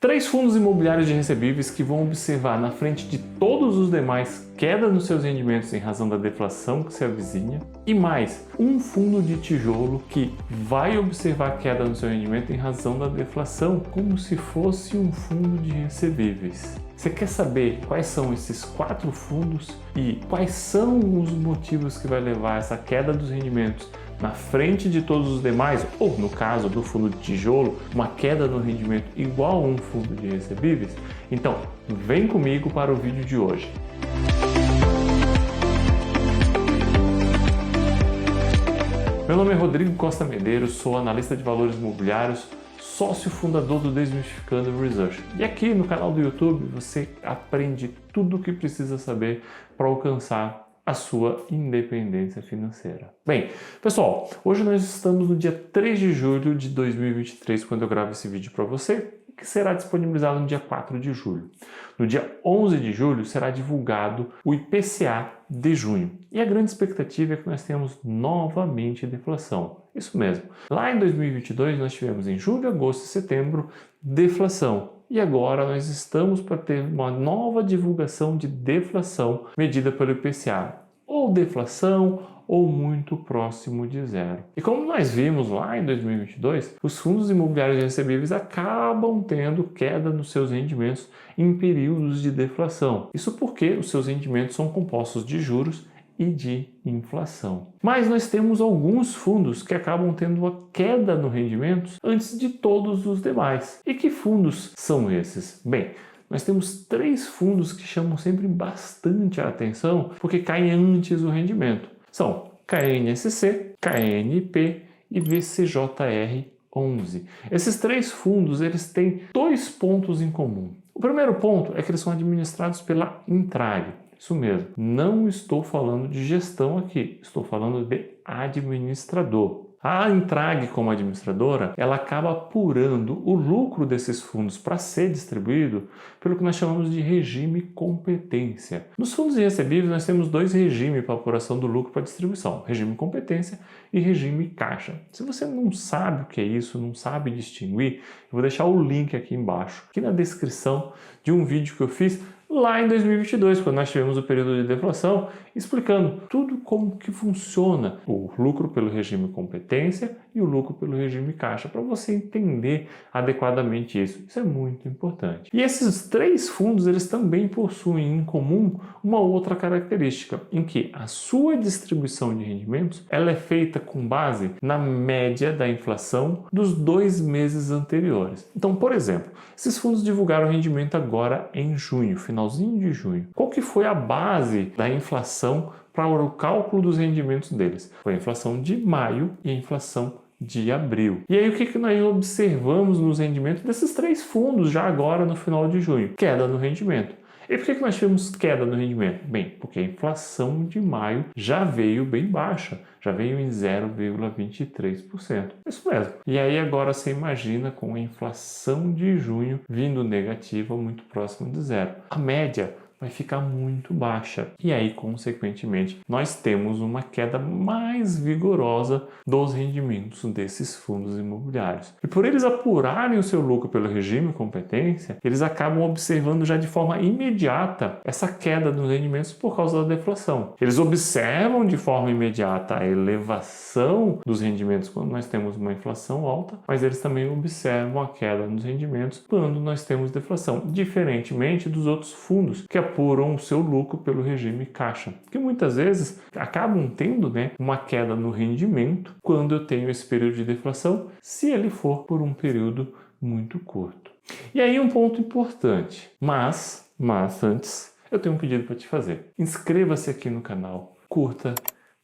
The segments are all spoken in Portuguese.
3 fundos imobiliários de recebíveis que vão observar na frente de todos os demais queda nos seus rendimentos em razão da deflação que se avizinha, e mais um fundo de tijolo que vai observar queda no seu rendimento em razão da deflação, como se fosse um fundo de recebíveis. Você quer saber quais são esses 4 fundos e quais são os motivos que vai levar essa queda dos rendimentos na frente de todos os demais, ou no caso do fundo de tijolo, uma queda no rendimento igual a um fundo de recebíveis? Então, vem comigo para o vídeo de hoje. Meu nome é Rodrigo Costa Medeiros, sou analista de valores imobiliários, sócio fundador do Desmistificando Research. E aqui no canal do YouTube você aprende tudo o que precisa saber para alcançar a sua independência financeira. Bem, pessoal, hoje nós estamos no dia 3 de julho de 2023, quando eu gravo esse vídeo para você, que será disponibilizado no dia 4 de julho. No dia 11 de julho será divulgado o IPCA de junho. E a grande expectativa é que nós tenhamos novamente deflação. Isso mesmo. Lá em 2022 nós tivemos em julho, agosto e setembro deflação. E agora nós estamos para ter uma nova divulgação de deflação medida pelo IPCA. Ou deflação ou muito próximo de zero. E como nós vimos lá em 2022, os fundos imobiliários recebíveis acabam tendo queda nos seus rendimentos em períodos de deflação. Isso porque os seus rendimentos são compostos de juros e de inflação. Mas nós temos alguns fundos que acabam tendo uma queda no rendimento antes de todos os demais. E que fundos são esses? Bem, nós temos 3 fundos que chamam sempre bastante a atenção porque caem antes o rendimento. São KNSC, KNP e VCJR11. Esses 3 fundos eles têm 2 pontos em comum. O primeiro ponto é que eles são administrados pela Intrag. Isso mesmo, não estou falando de gestão aqui, estou falando de administrador. A Intrag, como administradora, ela acaba apurando o lucro desses fundos para ser distribuído pelo que nós chamamos de regime competência. Nos fundos de recebíveis, nós temos 2 regimes para apuração do lucro para distribuição, regime competência e regime caixa. Se você não sabe o que é isso, não sabe distinguir, eu vou deixar o link aqui embaixo, aqui na descrição de um vídeo que eu fiz lá em 2022, quando nós tivemos o período de deflação, explicando tudo como que funciona o lucro pelo regime competência e o lucro pelo regime caixa, para você entender adequadamente isso. Isso é muito importante. E esses 3 fundos, eles também possuem em comum uma outra característica, em que a sua distribuição de rendimentos ela é feita com base na média da inflação dos 2 meses anteriores. Então, por exemplo, esses fundos divulgaram o rendimento agora em junho, finalzinho de junho. Qual que foi a base da inflação para o cálculo dos rendimentos deles? Foi a inflação de maio e a inflação de abril. E aí o que nós observamos nos rendimentos desses 3 fundos já agora no final de junho? Queda no rendimento. E por que nós tivemos queda no rendimento? Bem, porque a inflação de maio já veio bem baixa, já veio em 0,23%. Isso mesmo. E aí agora você imagina com a inflação de junho vindo negativa muito próximo de zero. A média vai ficar muito baixa. E aí, consequentemente, nós temos uma queda mais vigorosa dos rendimentos desses fundos imobiliários. E por eles apurarem o seu lucro pelo regime competência, eles acabam observando já de forma imediata essa queda dos rendimentos por causa da deflação. Eles observam de forma imediata a elevação dos rendimentos quando nós temos uma inflação alta, mas eles também observam a queda nos rendimentos quando nós temos deflação, diferentemente dos outros fundos que apuram o seu lucro pelo regime caixa, que muitas vezes acabam tendo uma queda no rendimento quando eu tenho esse período de deflação, se ele for por um período muito curto. E aí um ponto importante, mas antes eu tenho um pedido para te fazer. Inscreva-se aqui no canal, curta,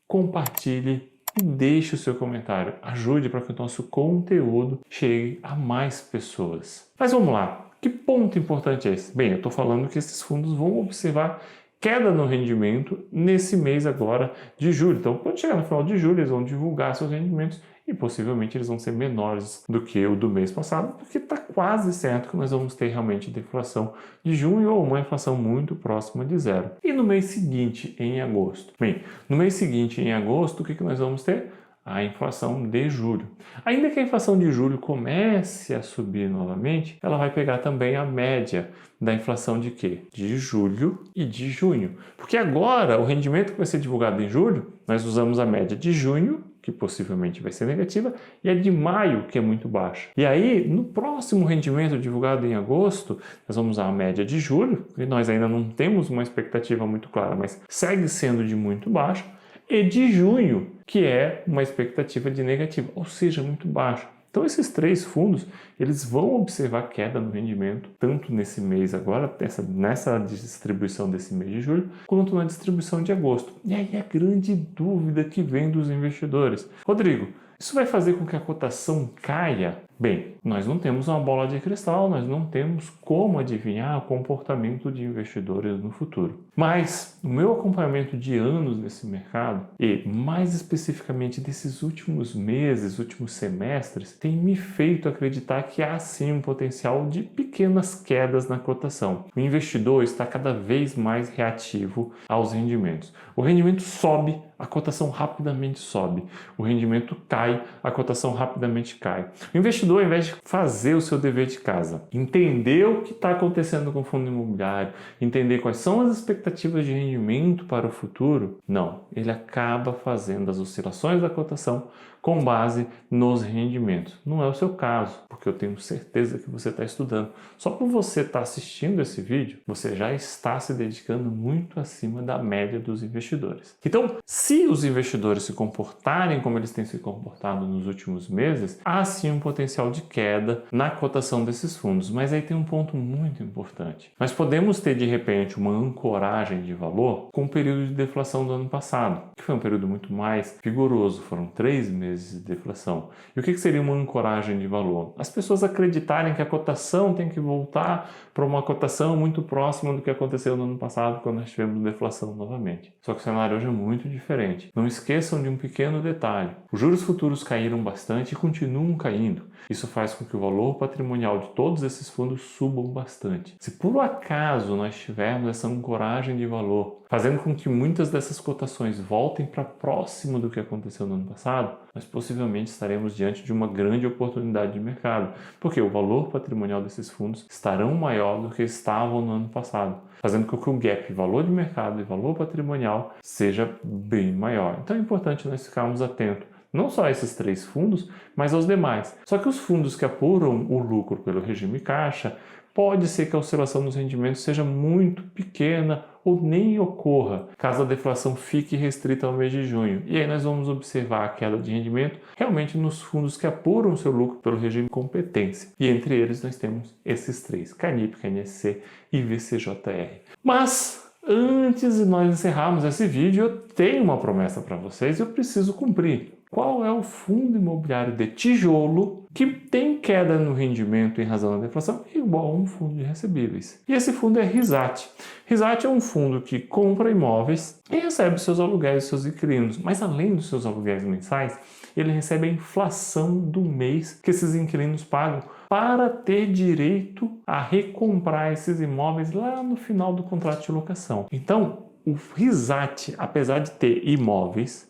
compartilhe e deixe o seu comentário. Ajude para que o nosso conteúdo chegue a mais pessoas. Mas vamos lá. Que ponto importante é esse? Bem, eu estou falando que esses fundos vão observar queda no rendimento nesse mês agora de julho. Então, quando chegar no final de julho, eles vão divulgar seus rendimentos e possivelmente eles vão ser menores do que o do mês passado, porque está quase certo que nós vamos ter realmente deflação de junho ou uma inflação muito próxima de zero. E no mês seguinte, em agosto? Bem, no mês seguinte, em agosto, o que nós vamos ter? a inflação de julho. Ainda que a inflação de julho comece a subir novamente, ela vai pegar também a média da inflação de quê? De julho e de junho. Porque agora o rendimento que vai ser divulgado em julho, nós usamos a média de junho, que possivelmente vai ser negativa, e a de maio, que é muito baixa. E aí, no próximo rendimento divulgado em agosto, nós vamos usar a média de julho, e nós ainda não temos uma expectativa muito clara, mas segue sendo de muito baixa, e de junho, que é uma expectativa de negativa, ou seja, muito baixa. Então esses três fundos, eles vão observar queda no rendimento, tanto nesse mês agora, nessa distribuição desse mês de julho, quanto na distribuição de agosto. E aí a grande dúvida que vem dos investidores: Rodrigo, isso vai fazer com que a cotação caia? Bem, nós não temos uma bola de cristal, nós não temos como adivinhar o comportamento de investidores no futuro. Mas o meu acompanhamento de anos nesse mercado, e mais especificamente desses últimos meses, últimos semestres, tem me feito acreditar que há sim um potencial de pequenas quedas na cotação. O investidor está cada vez mais reativo aos rendimentos. O rendimento sobe, a cotação rapidamente sobe. O rendimento cai, a cotação rapidamente cai. O investidor, ao invés de fazer o seu dever de casa, entender o que está acontecendo com o fundo imobiliário, entender quais são as expectativas de rendimento para o futuro, não. Ele acaba fazendo as oscilações da cotação com base nos rendimentos. Não é o seu caso, porque eu tenho certeza que você está estudando. Só por você estar assistindo esse vídeo, você já está se dedicando muito acima da média dos investidores. Então, se os investidores se comportarem como eles têm se comportado nos últimos meses, há sim um potencial de queda na cotação desses fundos. Mas aí tem um ponto muito importante. Nós podemos ter, de repente, uma ancoragem de valor com o período de deflação do ano passado, que foi um período muito mais vigoroso. Foram 3 meses de deflação. E o que seria uma ancoragem de valor? As pessoas acreditarem que a cotação tem que voltar para uma cotação muito próxima do que aconteceu no ano passado, quando nós tivemos deflação novamente. Só que o cenário hoje é muito diferente. Não esqueçam de um pequeno detalhe. Os juros futuros caíram bastante e continuam caindo. Isso faz com que o valor patrimonial de todos esses fundos subam bastante. Se por acaso nós tivermos essa ancoragem de valor, fazendo com que muitas dessas cotações voltem para próximo do que aconteceu no ano passado, nós possivelmente estaremos diante de uma grande oportunidade de mercado, porque o valor patrimonial desses fundos estarão maior do que estavam no ano passado, fazendo com que o gap valor de mercado e valor patrimonial seja bem maior. Então é importante nós ficarmos atentos não só a esses 3 fundos, mas aos demais. Só que os fundos que apuram o lucro pelo regime caixa, pode ser que a oscilação nos rendimentos seja muito pequena ou nem ocorra, caso a deflação fique restrita ao mês de junho. E aí nós vamos observar a queda de rendimento realmente nos fundos que apuram seu lucro pelo regime competência. E entre eles nós temos esses 3, Canip, KNSC e VCJR. Mas antes de nós encerrarmos esse vídeo, eu tenho uma promessa para vocês e eu preciso cumprir. Qual é o fundo imobiliário de tijolo que tem queda no rendimento em razão da deflação igual a um fundo de recebíveis? E esse fundo é Risate. Risate é um fundo que compra imóveis e recebe seus aluguéis e seus inquilinos. Mas além dos seus aluguéis mensais, ele recebe a inflação do mês que esses inquilinos pagam para ter direito a recomprar esses imóveis lá no final do contrato de locação. Então, o Risate, apesar de ter imóveis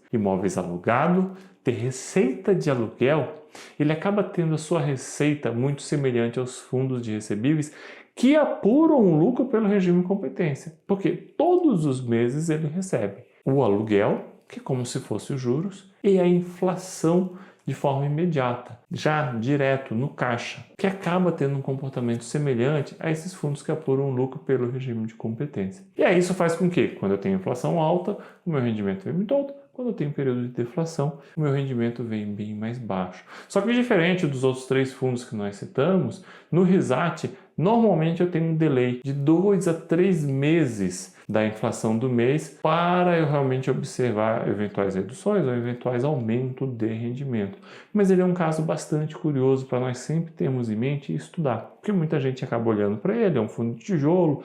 alugados, ter receita de aluguel, ele acaba tendo a sua receita muito semelhante aos fundos de recebíveis que apuram o lucro pelo regime de competência, porque todos os meses ele recebe o aluguel, que é como se fosse os juros, e a inflação de forma imediata, já direto no caixa, que acaba tendo um comportamento semelhante a esses fundos que apuram o lucro pelo regime de competência. E aí isso faz com que, quando eu tenho inflação alta, o meu rendimento vem muito alto. Quando eu tenho um período de deflação, o meu rendimento vem bem mais baixo. Só que diferente dos outros 3 fundos que nós citamos, no Risate, normalmente eu tenho um delay de 2 a 3 meses da inflação do mês para eu realmente observar eventuais reduções ou eventuais aumentos de rendimento. Mas ele é um caso bastante curioso para nós sempre termos em mente e estudar, porque muita gente acaba olhando para ele, é um fundo de tijolo,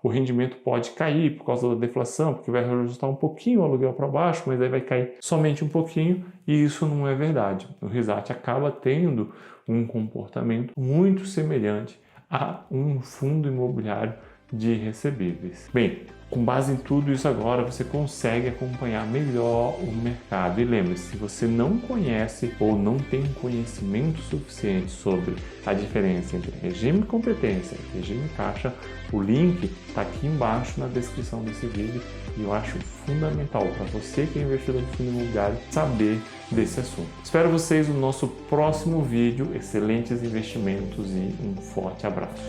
o rendimento pode cair por causa da deflação, porque vai reajustar um pouquinho o aluguel para baixo, mas aí vai cair somente um pouquinho, e isso não é verdade. O Risate acaba tendo um comportamento muito semelhante a um fundo imobiliário de recebíveis. Bem, com base em tudo isso agora, você consegue acompanhar melhor o mercado. E lembre-se, se você não conhece ou não tem conhecimento suficiente sobre a diferença entre regime de competência e regime caixa, o link está aqui embaixo na descrição desse vídeo e eu acho fundamental para você que é investidor de fundo imobiliário saber desse assunto. Espero vocês no nosso próximo vídeo. Excelentes investimentos e um forte abraço.